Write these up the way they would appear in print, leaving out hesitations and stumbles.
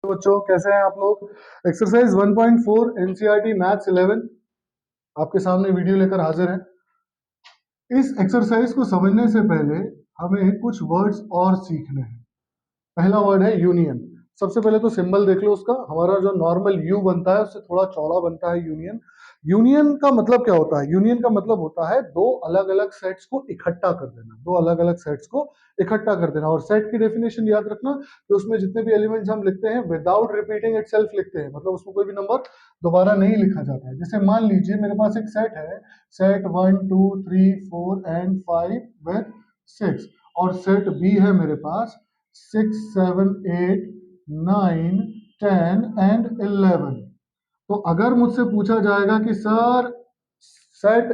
बच्चों कैसे हैं आप लोग। एक्सरसाइज 1.4 एनसीईआरटी मैथ्स 11 आपके सामने वीडियो लेकर हाजिर है। इस एक्सरसाइज को समझने से पहले हमें कुछ वर्ड्स और सीखने हैं। पहला वर्ड है यूनियन। सबसे पहले तो सिंबल देख लो उसका। हमारा जो नॉर्मल यू बनता है उससे थोड़ा चौड़ा बनता है यूनियन। यूनियन का मतलब क्या होता है? यूनियन का मतलब होता है दो अलग अलग सेट्स को इकट्ठा कर देना। दो अलग अलग सेट्स को इकट्ठा कर देना। और सेट की डेफिनेशन याद रखना कि उसमें जितने भी एलिमेंट्स हम लिखते हैं विदाउट रिपीटिंग इटसेल्फ लिखते हैं, मतलब उसमें कोई भी नंबर दोबारा नहीं लिखा जाता है। जैसे मान लीजिए मेरे पास एक सेट है, सेट 1 2 3 4 एंड 5 विद 6, और सेट बी है मेरे पास 6 7 8 9 10 एंड 11। तो अगर मुझसे पूछा जाएगा कि सर सेट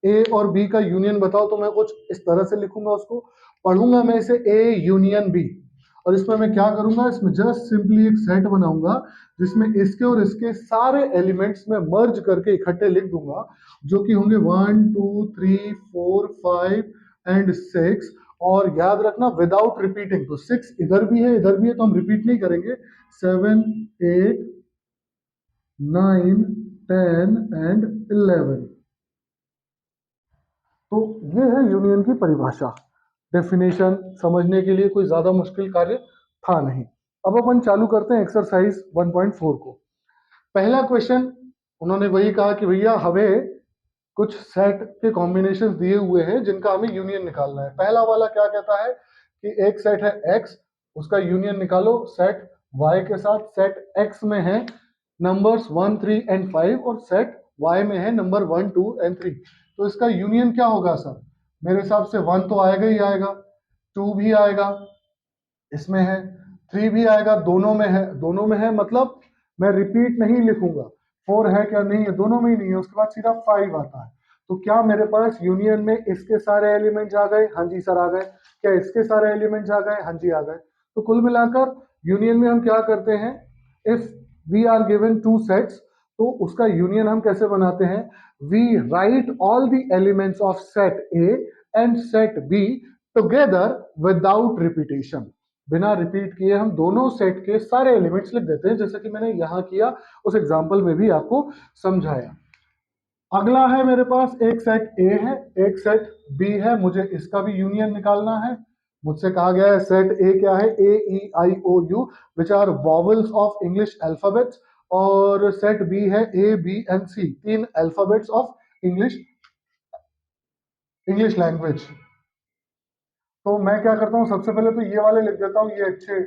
ए और बी का यूनियन बताओ, तो मैं कुछ इस तरह से लिखूंगा, उसको पढ़ूंगा मैं इसे ए यूनियन बी। और इसमें मैं क्या करूंगा, इसमें जस्ट सिंपली एक सेट बनाऊंगा जिसमें इसके और इसके सारे एलिमेंट्स में मर्ज करके इकट्ठे लिख दूंगा, जो कि होंगे 1 2 3 4 5 एंड 6। और याद रखना विदाउट रिपीटिंग, तो 6 इधर भी है इधर भी है, तो हम रिपीट नहीं करेंगे। 7 8 9 10 एंड 11। तो ये है यूनियन की परिभाषा। डेफिनेशन समझने के लिए कोई ज्यादा मुश्किल कार्य था नहीं। अब अपन चालू करते हैं एक्सरसाइज 1.4 को। पहला क्वेश्चन उन्होंने वही कहा कि भैया हमें कुछ सेट के कॉम्बिनेशन दिए हुए हैं जिनका हमें यूनियन निकालना है। पहला वाला क्या कहता है कि एक सेट है x, उसका यूनियन निकालो सेट y के साथ। सेट x में है नंबर्स 1 3 एंड 5 और सेट y में है नंबर 1 2 एंड 3। तो इसका यूनियन क्या होगा सर? मेरे हिसाब से 1 तो आएगा ही आएगा, 2 भी आएगा, इसमें है 3 भी आएगा, दोनों में है मतलब मैं रिपीट नहीं लिखूंगा। 4 है क्या? नहीं है, दोनों में ही नहीं है। उसके बाद सीधा 5 आता है। तो क्या मेरे पास यूनियन में इसके सारे एलिमेंट्स आ गए? हाँ जी सर आ गए। क्या इसके सारे एलिमेंट्स आ गए? हाँ जी आ गए। तो कुल मिलाकर यूनियन में हम क्या करते हैं, if we are given two sets, तो उसका यूनियन हम कैसे बनाते हैं? We write all the elements of set A and set B together without repetition. बिना रिपीट किए हम दोनों सेट के सारे एलिमेंट्स लिख देते हैं, जैसे कि मैंने यहां किया, उस एग्जांपल में भी आपको समझाया। अगला है मेरे पास एक सेट ए है, एक सेट बी है, मुझे इसका भी यूनियन निकालना है। मुझसे कहा गया है सेट ए क्या है? A E I O U which are vowels of English alphabets, और सेट बी है ए बी एंड सी, तीन अल्फाबेट्स ऑफ इंग्लिश लैंग्वेज। तो मैं क्या करता हूँ, सबसे पहले तो ये वाले लिख देता हूँ, ये अच्छे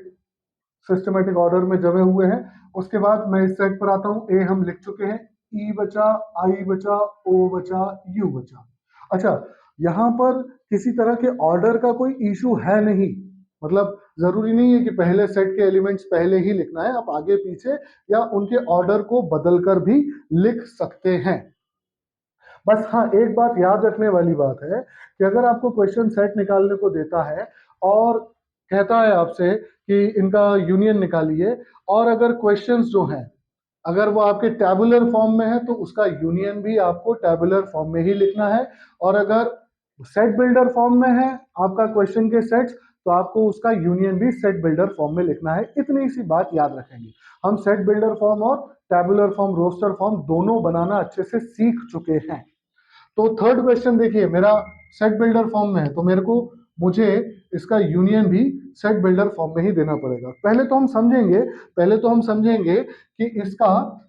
सिस्टमेटिक ऑर्डर में जमे हुए हैं। उसके बाद मैं इस सेट पर आता हूँ। ए हम लिख चुके हैं, ई बचा, आई बचा, ओ बचा, यू बचा। अच्छा, यहाँ पर किसी तरह के ऑर्डर का कोई इशू है नहीं, मतलब जरूरी नहीं है कि पहले सेट के एलिमेंट्स पहले ही लिखना है, आप आगे पीछे या उनके ऑर्डर को बदलकर भी लिख सकते हैं। बस हाँ, एक बात याद रखने वाली बात है कि अगर आपको क्वेश्चन सेट निकालने को देता है और कहता है आपसे कि इनका यूनियन निकालिए, और अगर क्वेश्चंस जो हैं अगर वो आपके टैबुलर फॉर्म में है तो उसका यूनियन भी आपको टैबुलर फॉर्म में ही लिखना है। और अगर सेट बिल्डर फॉर्म में है आपका क्वेश्चन के सेट्स, तो आपको उसका यूनियन भी सेट बिल्डर फॉर्म में लिखना है। इतनी सी बात याद रखेंगे। हम सेट बिल्डर फॉर्म और टैबुलर फॉर्म, रोस्टर फॉर्म दोनों बनाना अच्छे से सीख चुके हैं। तो थर्ड क्वेश्चन देखिए, मेरा सेट बिल्डर फॉर्म में है, तो मुझे इसका यूनियन भी सेट बिल्डर फॉर्म में ही देना पड़ेगा। पहले तो हम समझेंगे कि इसका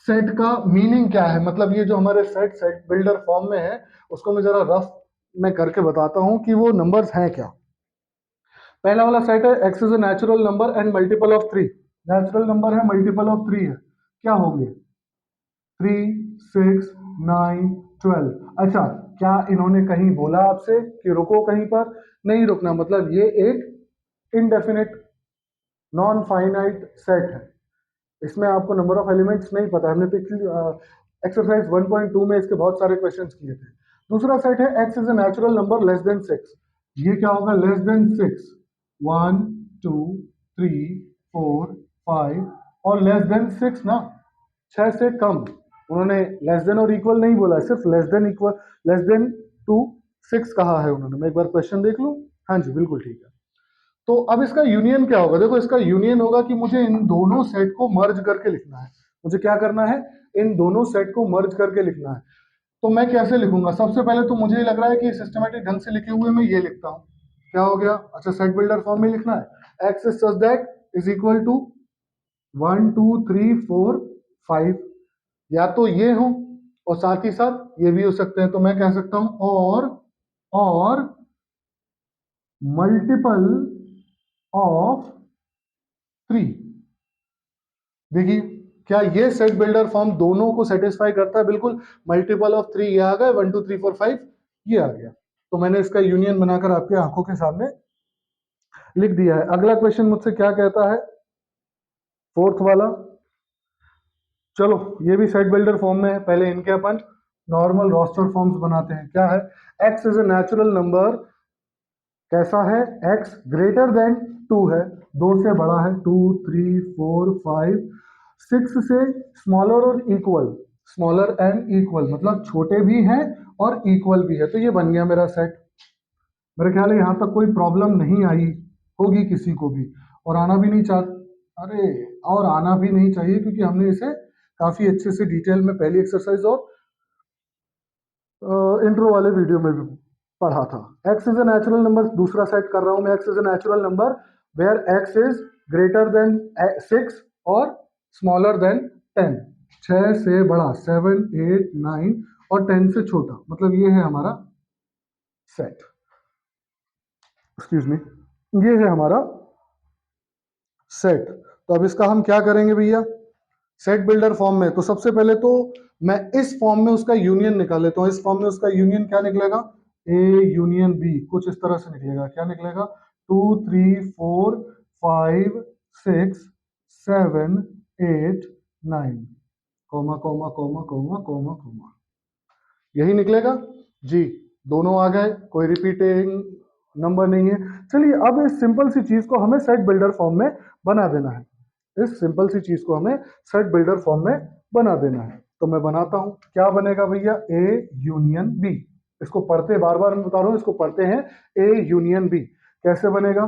सेट का मीनिंग क्या है। मतलब ये जो हमारे सेट बिल्डर फॉर्म में है, उसको मैं जरा रफ में करके बताता हूं कि वो नंबर्स हैं क्या। पहला वाला सेट है x is a natural number and multiple of 3। Natural number है, मल्टीपल ऑफ 3 है, क्या होंगे? 3 6 9 12। अच्छा, क्या इन्होंने कहीं बोला आपसे कि रुको कहीं पर? नहीं रुकना, मतलब ये एक इनडेफिनेट नॉन फाइनाइट सेट है। इसमें आपको नंबर ऑफ एलिमेंट्स नहीं पता। हमने पिछली एक्सरसाइज 1.2 में इसके बहुत सारे क्वेश्चंस किए थे। दूसरा सेट है x is a natural number less than 6। ये क्या होगा? लेस देन 6, 1 2 3 4 5, और लेस देन 6 ना, 6 से कम। उन्होंने लेस देन और इक्वल नहीं बोला, सिर्फ less than equal, less than to 6 कहा है उन्होंने। मैं एक बार क्वेश्चन देख लूं। हाँ जी बिल्कुल ठीक है। तो अब इसका यूनियन क्या होगा? देखो इसका यूनियन होगा कि मुझे इन दोनों सेट को मर्ज करके लिखना है। मुझे क्या करना है? इन दोनों सेट को मर्ज करके लिखना है। तो मैं कैसे लिखूंगा? सबसे पहले तो मुझे लग रहा है कि सिस्टमेटिक ढंग से लिखे हुए मैं ये लिखता हूँ। क्या हो गया? अच्छा, सेट बिल्डर फॉर्म में लिखना है। X is such that is equal to 1 2 3 4 5, या तो ये हो और साथ ही साथ ये भी हो सकते हैं। तो मैं कह सकता हूं और मल्टीपल ऑफ 3। देखिए, क्या ये सेट बिल्डर फॉर्म दोनों को सेटिस्फाई करता है? बिल्कुल। मल्टीपल ऑफ 3 ये आ गए, 1 2 3 4 5 ये आ गया। तो मैंने इसका यूनियन बनाकर आपके आंखों के सामने लिख दिया है। अगला क्वेश्चन मुझसे क्या कहता है? फोर्थ वाला। चलो, ये भी सेट बिल्डर फॉर्म में है। पहले इनके अपन नॉर्मल रोस्टर फॉर्म्स बनाते हैं। क्या है? X is a natural number. कैसा है? x ग्रेटर देन 2 है, 2 से बड़ा है। 2 3 4 5 6 से स्मॉलर और इक्वल, स्मॉलर एंड इक्वल, मतलब छोटे भी हैं और इक्वल भी है। तो ये बन गया मेरा सेट। मेरे ख्याल है यहां तक कोई प्रॉब्लम नहीं आई होगी किसी को भी, और आना भी नहीं अरे, और आना भी नहीं चाहिए, क्योंकि हमने इसे काफी अच्छे से डिटेल में पहली एक्सरसाइज और इंट्रो वाले वीडियो में भी पढ़ा था। x is a natural number, दूसरा सेट कर रहा हूं मैं। x is a natural number where x is greater than 6 और स्मॉलर देन 10। 6 से बड़ा 7 8 9 और 10 से छोटा, मतलब ये है हमारा सेट। एक्सक्यूज मी, ये है हमारा सेट। तो अब इसका हम क्या करेंगे भैया? सेट बिल्डर फॉर्म में तो सबसे पहले तो मैं इस फॉर्म में उसका यूनियन निकाल लेता हूं। इस फॉर्म में उसका यूनियन क्या निकलेगा? ए यूनियन बी, कुछ इस तरह से निकलेगा। क्या निकलेगा? 2 3 4 5 6 7 8 9, comma comma comma comma comma comma, यही निकलेगा जी। दोनों आ गए, कोई रिपीटिंग नंबर नहीं है। चलिए, अब इस सिंपल सी चीज को हमें सेट बिल्डर फॉर्म में बना देना है। इस सिंपल सी चीज को हमें सेट बिल्डर फॉर्म में बना देना है। तो मैं बनाता हूं। क्या बनेगा भैया? A union B. इसको पढ़ते, बार बार मैं बता रहा हूं, इसको पढ़ते हैं। ए यूनियन बी कैसे बनेगा?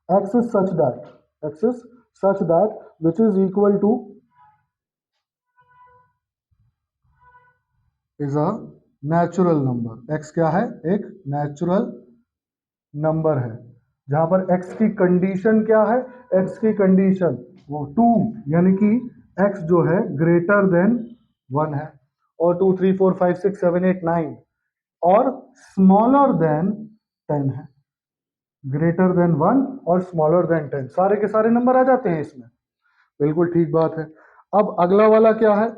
X is such that, x is such that which is equal two is a natural number. X क्या है? एक नेचुरल नंबर है, जहां पर x की कंडीशन क्या है? x की कंडीशन वो 2, यानी कि x जो है ग्रेटर देन 1 है, और 2 3 4 5 6 7 8 9 और स्मॉलर देन 10 है। ग्रेटर देन 1 और स्मॉलर देन 10, सारे के सारे नंबर आ जाते हैं इसमें। बिल्कुल ठीक बात है। अब अगला वाला क्या है?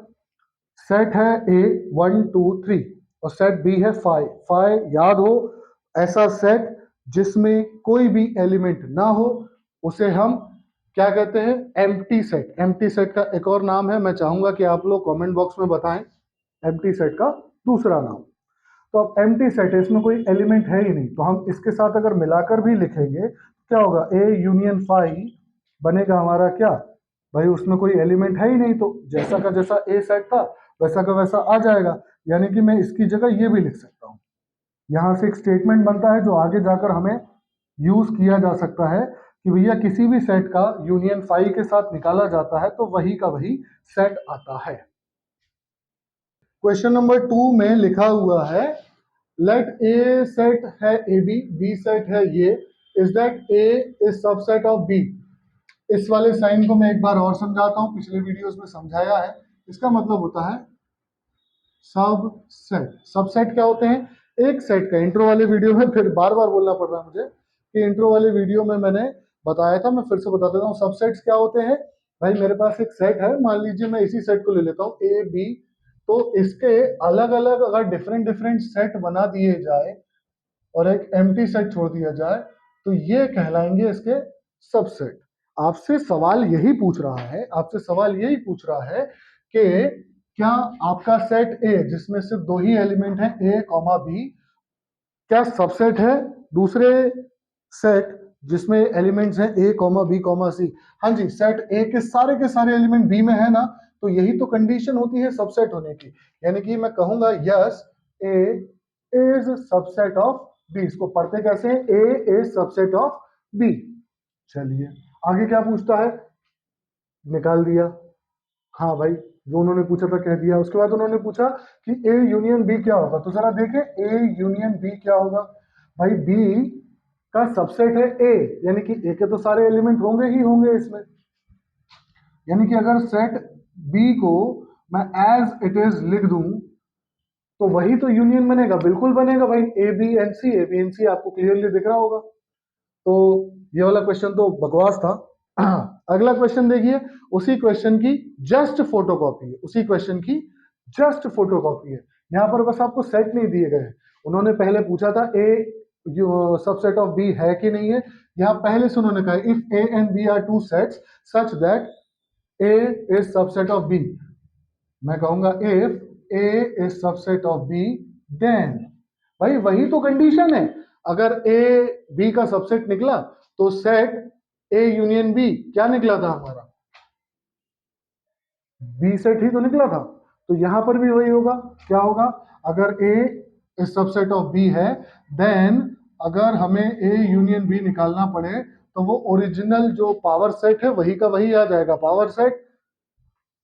सेट है ए 1 2 3 और सेट बी है 5 5। याद हो, ऐसा सेट जिसमें कोई भी एलिमेंट ना हो उसे हम क्या कहते हैं? Empty set. एम्प्टी सेट का एक और नाम है, मैं चाहूंगा कि आप लोग कमेंट बॉक्स में बताएं एम्प्टी सेट का दूसरा नाम। तो अब एम्प्टी सेट है, इसमें कोई एलिमेंट है ही नहीं, तो हम इसके साथ अगर मिलाकर भी लिखेंगे क्या होगा? ए यूनियन 5 बनेगा हमारा क्या भाई? उसमें कोई एलिमेंट है ही नहीं, तो जैसा का जैसा ए सेट था वैसा का वैसा आ जाएगा। यानी कि मैं इसकी जगह ये भी लिख सकता हूं। यहां से एक स्टेटमेंट बनता है जो आगे जाकर हमें यूज किया जा सकता है कि भैया किसी भी सेट का यूनियन 5 के साथ निकाला जाता है तो वही का वही सेट आता है। क्वेश्चन नंबर 2 में लिखा हुआ है, लेट ए सेट है ए बी, बी सेट है ये, is that A is subset of B. इस वाले साइन को मैं एक बार और समझाता हूं, पिछले वीडियोस में समझाया है। इसका मतलब होता है सबसेट। सबसेट क्या होते हैं? एक सेट का, इंट्रो वाले वीडियो में फिर बार बार बोलना पड़ रहा है मुझे कि इंट्रो वाले वीडियो में मैंने बताया था, मैं फिर से बता देता हूँ। सबसेट्स क्या होते हैं? भाई मेरे पास एक सेट है, मान लीजिए मैं इसी सेट को ले लेता हूँ ए बी, तो इसके अलग अलग अगर डिफरेंट डिफरेंट सेट बना दिए जाए और एक एम्प्टी सेट छोड़ दिया जाए तो ये कहलाएंगे इसके सबसेट। आपसे सवाल यही पूछ रहा है, आपसे सवाल यही पूछ रहा है कि क्या आपका सेट ए जिसमें सिर्फ दो ही एलिमेंट है ए कॉमा बी, क्या सबसेट है दूसरे सेट जिसमें एलिमेंट्स हैं ए कॉमा बी कॉमा सी? हाँ जी, सेट ए के सारे एलिमेंट बी में है ना, तो यही तो कंडीशन होती है सबसेट होने की। यानी कि मैं कहूंगा yes, A is subset of B. इसको पढ़ते कैसे हैं? A is subset of B. चलिए आगे क्या पूछता है, निकाल दिया। हाँ भाई, जो उन्होंने पूछा था कह दिया। उसके बाद उन्होंने पूछा कि ए यूनियन बी क्या होगा, तो जरा देखें ए यूनियन बी क्या होगा। भाई बी का सबसेट है ए, यानी कि ए के तो सारे एलिमेंट होंगे ही होंगे इसमें। यानी कि अगर सेट बी को मैं एज इट इज लिख दूं तो वही तो यूनियन बनेगा, बिल्कुल बनेगा भाई। A B and C, A B and C आपको क्लियरली दिख रहा होगा। तो ये वाला क्वेश्चन तो बकवास था। अगला क्वेश्चन देखिए, उसी क्वेश्चन की जस्ट फोटोकॉपी है, उसी क्वेश्चन की जस्ट फोटोकॉपी है। यहां पर बस आपको सेट नहीं दिए गए। उन्होंने पहले पूछा था ए सबसेट ऑफ बी है कि नहीं है। यहां पहले से उन्होंने कहा if A and B are two sets such that A is subset of B. मैं कहूंगा if A is subset of B then, भाई वही तो कंडीशन है। अगर ए बी का सबसेट निकला तो सेट ए यूनियन बी क्या निकला था हमारा, बी सेट ही तो निकला था। तो यहां पर भी वही होगा। क्या होगा, अगर ए इज सबसेट ऑफ बी है देन अगर हमें ए यूनियन बी निकालना पड़े तो वो ओरिजिनल जो पावर सेट है वही का वही आ जाएगा। पावर सेट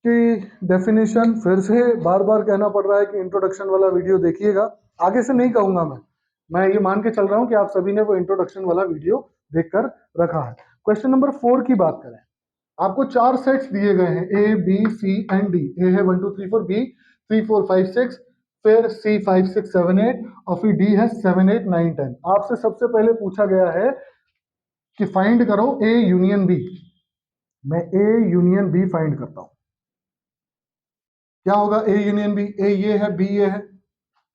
की डेफिनेशन फिर से बार बार कहना पड़ रहा है कि इंट्रोडक्शन वाला वीडियो देखिएगा। आगे से नहीं कहूंगा मैं ये मान के चल रहा हूं कि आप सभी ने वो इंट्रोडक्शन वाला वीडियो देखकर रखा है। क्वेश्चन नंबर 4 की बात करें, आपको 4 सेट्स दिए गए हैं A B C and D. A है 1 2 3 4, बी 3 4 5 6, फिर सी 5 6 7 8 और फिर डी है 7 8 9 10। आपसे सबसे पहले पूछा गया है कि फाइंड करो ए यूनियन बी। मैं ए यूनियन बी फाइंड करता हूं। क्या होगा ए यूनियन बी, ए ये है बी ये है,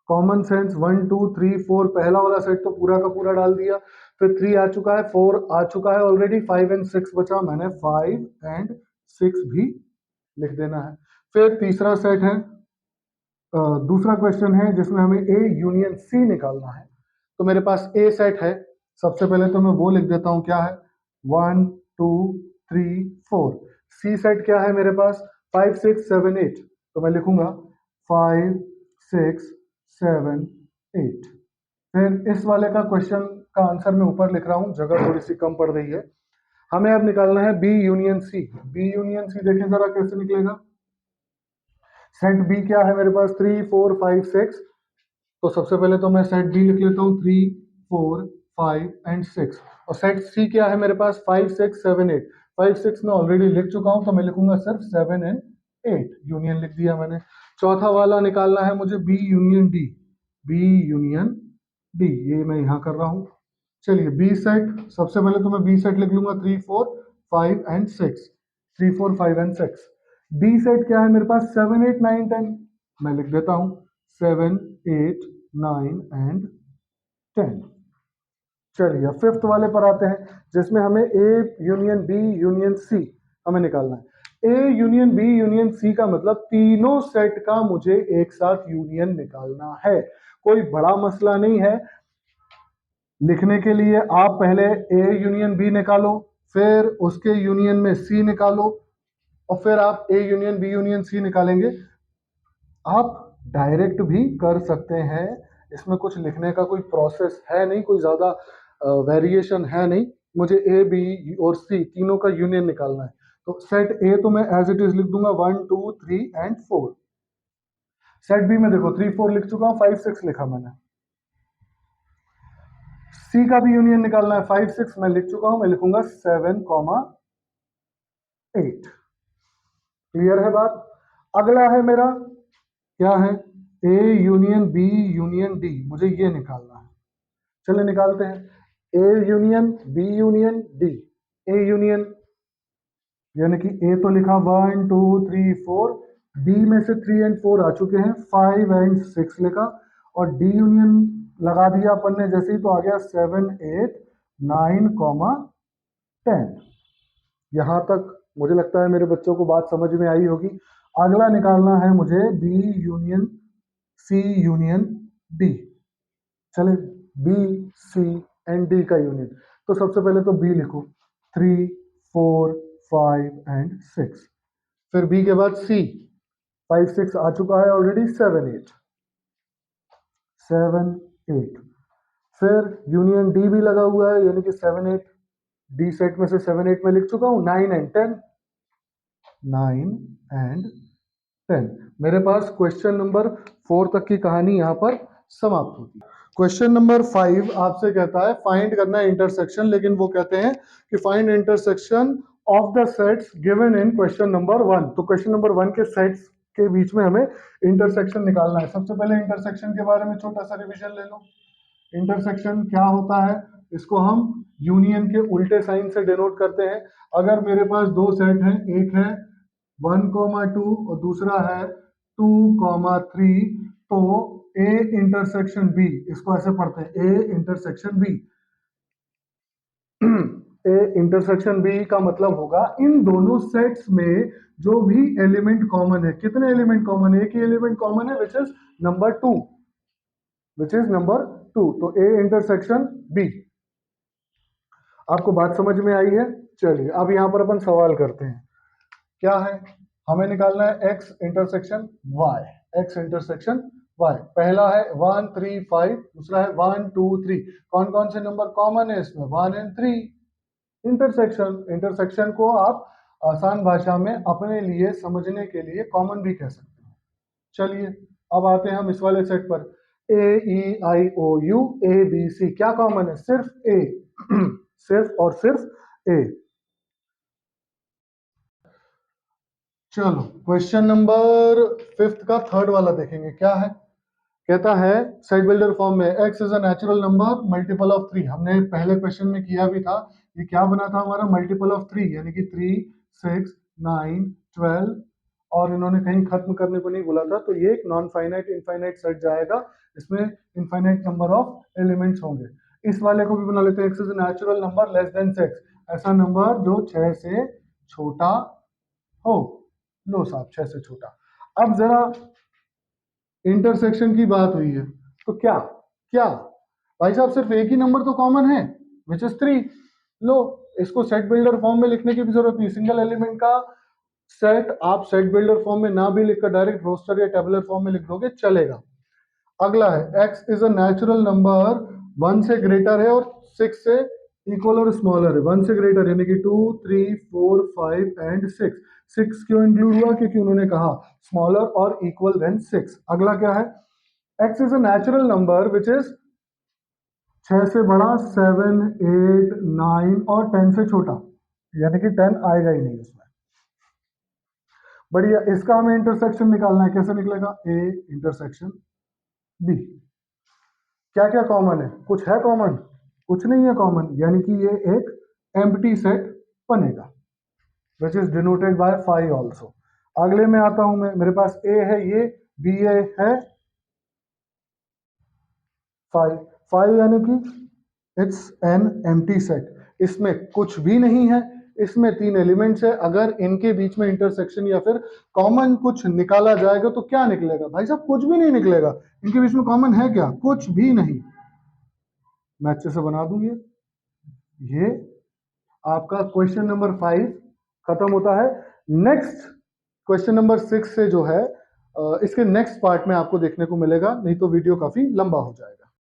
कॉमन सेंस 1 2 3 4 पहला वाला सेट तो पूरा का पूरा डाल दिया। फिर 3 आ चुका है, 4 आ चुका है ऑलरेडी, 5 एंड 6 बचा, मैंने 5 एंड 6 भी लिख देना है। फिर तीसरा सेट है, दूसरा क्वेश्चन है जिसमें हमें ए यूनियन सी निकालना है। तो मेरे पास ए सेट है, सबसे पहले तो मैं वो लिख देता हूं क्या है 1 2 3 4। सी सेट क्या है मेरे पास 5 6 7 8, तो मैं लिखूंगा 5 6 7 8। फिर इस वाले का क्वेश्चन का आंसर मैं ऊपर लिख रहा हूं, जगह थोड़ी सी कम पड़ रही है। हमें अब निकालना है B union C. B union C देखें जरा कैसे निकलेगा। सेट बी क्या है मेरे पास 3 4 5 6, तो सबसे पहले तो मैं सेट बी लिख लेता हूँ 3 4 5 एंड 6। और सेट सी क्या है मेरे पास 5 6 7 8। 5 6 मैं ऑलरेडी लिख चुका हूं तो मैं लिखूंगा सिर्फ 7 एंड 8, यूनियन लिख दिया मैंने। चौथा वाला निकालना है मुझे B union D. B union D ये मैं यहां कर रहा हूं। चलिए बी सेट, सबसे पहले तो मैं बी सेट लिख लूंगा 3 4 5 एंड 6, 3 4 5 एंड 6। डी सेट क्या है मेरे पास 7 8 9 10, मैं लिख देता हूं 7 8 9 एंड 10। चलिए फिफ्थ वाले पर आते हैं जिसमें हमें A union B union C हमें निकालना है। A union B union C का मतलब तीनों सेट का मुझे एक साथ यूनियन निकालना है। कोई बड़ा मसला नहीं है। लिखने के लिए आप पहले ए यूनियन बी निकालो, फिर उसके यूनियन में सी निकालो, और फिर आप A union B union C निकालेंगे। आप डायरेक्ट भी कर सकते हैं, इसमें कुछ लिखने का कोई प्रोसेस है नहीं, कोई ज्यादा वेरिएशन है नहीं। मुझे ए बी और सी तीनों का यूनियन निकालना है। तो सेट ए तो मैं एज इट इज लिख दूंगा 1 2 3 एंड 4। सेट बी में देखो 3 4 लिख चुका हूं, 5 6 लिखा मैंने। सी का भी यूनियन निकालना है, 5 6 मैं लिख चुका हूं, मैं लिखूंगा 7 8। क्लियर है बात। अगला है मेरा क्या है A union B union D, मुझे ये निकालना है। चलिए निकालते हैं A union B union D. A union यानी कि ए तो लिखा 1 2 3 4, बी में से 3 एंड 4 आ चुके हैं, 5 एंड 6 लिखा, और डी यूनियन लगा दिया अपन ने जैसे ही, तो आ गया 7 8 9 10। यहां तक मुझे लगता है मेरे बच्चों को बात समझ में आई होगी। अगला निकालना है मुझे B union C union D. चले बी सी एंड डी का यूनियन, तो सबसे पहले तो बी लिखो 3 4 5 एंड 6। फिर बी के बाद सी 5 6 आ चुका है ऑलरेडी, 7 8 7 8। फिर यूनियन डी भी लगा हुआ है, यानी कि 7 8, डी सेट में से 7 8 में लिख चुका हूं, 9 एंड 10, 9 एंड 10। मेरे पास क्वेश्चन नंबर 4 तक की कहानी यहाँ पर समाप्त होती है। क्वेश्चन नंबर 5 आपसे कहता है फाइंड करना है इंटरसेक्शन, लेकिन वो कहते हैं कि find intersection of the sets given in question number 1। तो क्वेश्चन नंबर 1 के सेट्स के बीच में हमें इंटरसेक्शन निकालना है। सबसे पहले इंटरसेक्शन के बारे में छोटा सा रिवीजन ले लो। इंटरसेक्शन क्या होता है, इसको हम यूनियन के उल्टे साइन से डिनोट करते हैं। अगर मेरे पास दो सेट हैं, एक है 1,2 और दूसरा है 2,3, तो ए इंटरसेक्शन बी, इसको ऐसे पढ़ते हैं A intersection B. A intersection B का मतलब होगा इन दोनों सेट्स में जो भी एलिमेंट कॉमन है। कितने एलिमेंट कॉमन है? एक ही एलिमेंट कॉमन है, which is number 2, which is number 2। तो ए इंटरसेक्शन बी। आपको बात समझ में आई है? चलिए अब यहां पर अपन सवाल करते हैं। क्या है? हमें निकालना है x intersection y, x intersection y। पहला है 1 3 5, दूसरा है 1 2 3। कौन कौन से नंबर कॉमन है इसमें? 1 एंड 3। इंटरसेक्शन को आप आसान भाषा में अपने लिए समझने के लिए कॉमन भी कह सकते हैं। चलिए अब आते हैं हम इस वाले सेट पर। ए E I O U A B सी, क्या कॉमन है? सिर्फ ए सिर्फ और सिर्फ ए। चलो क्वेश्चन नंबर 5 का थर्ड वाला देखेंगे। क्या है? कहता है सेट बिल्डर फॉर्म में x is a natural number multiple of 3। हमने पहले क्वेश्चन में किया भी था। ये क्या बना था हमारा? मल्टीपल ऑफ 3, यानी कि 3 6 9 12। और इन्होंने कहीं खत्म करने को नहीं बोला था, तो ये एक नॉन फाइनाइट इनफाइनाइट सेट जाएगा। इसमें इनफाइनाइट नंबर ऑफ एलिमेंट्स होंगे। इस वाले को भी बना लेते हैं, x is a natural number less than 6, ऐसा नंबर जो 6 से छोटा हो। लो साहब, 6 से छोटा। अब जरा इंटरसेक्शन की बात हुई है, तो क्या क्या भाई साहब सिर्फ एक ही नंबर तो कॉमन है, विच इज 3। लो, इसको सेट बिल्डर फॉर्म में लिखने की भी जरूरत नहीं। सिंगल एलिमेंट का सेट आप सेट बिल्डर फॉर्म में ना भी लिखकर डायरेक्ट रोस्टर या टेबुलर फॉर्म में लिख दोगे, चलेगा। अगला है x is a natural number 1 से ग्रेटर है और 6 से इक्वल और स्मॉलर है। 1 से ग्रेटर यानी कि 2 3 4 5 एंड 6। 6 क्यों इंक्लूड हुआ? क्योंकि उन्होंने कहा स्मॉलर और इक्वल देन 6। अगला क्या है? x is a natural number which is 6 से बड़ा, 7 8 9 और 10 से छोटा, यानी कि 10 आएगा ही नहीं इसमें। बढ़िया, इसका हमें इंटरसेक्शन निकालना है। कैसे निकलेगा? a intersection b। क्या क्या कॉमन है? कुछ है कॉमन? कुछ नहीं है कॉमन, यानी कि ये एक एम्प्टी सेट बनेगा, which is denoted by phi also. अगले में आता हूं मैं। मेरे पास ए है, ये बी ए है, फाई। फाई यानी कि इट्स एन एम्प्टी सेट, इसमें कुछ भी नहीं है। इसमें 3 एलिमेंट्स है। अगर इनके बीच में इंटरसेक्शन या फिर कॉमन कुछ निकाला जाएगा तो क्या निकलेगा? भाई साहब कुछ भी नहीं निकलेगा। इनके बीच में कॉमन है क्या? कुछ भी नहीं। मैं अच्छे से बना दूं ये आपका क्वेश्चन नंबर 5 खत्म होता है। नेक्स्ट क्वेश्चन नंबर 6 से जो है इसके नेक्स्ट पार्ट में आपको देखने को मिलेगा, नहीं तो वीडियो काफी लंबा हो जाएगा।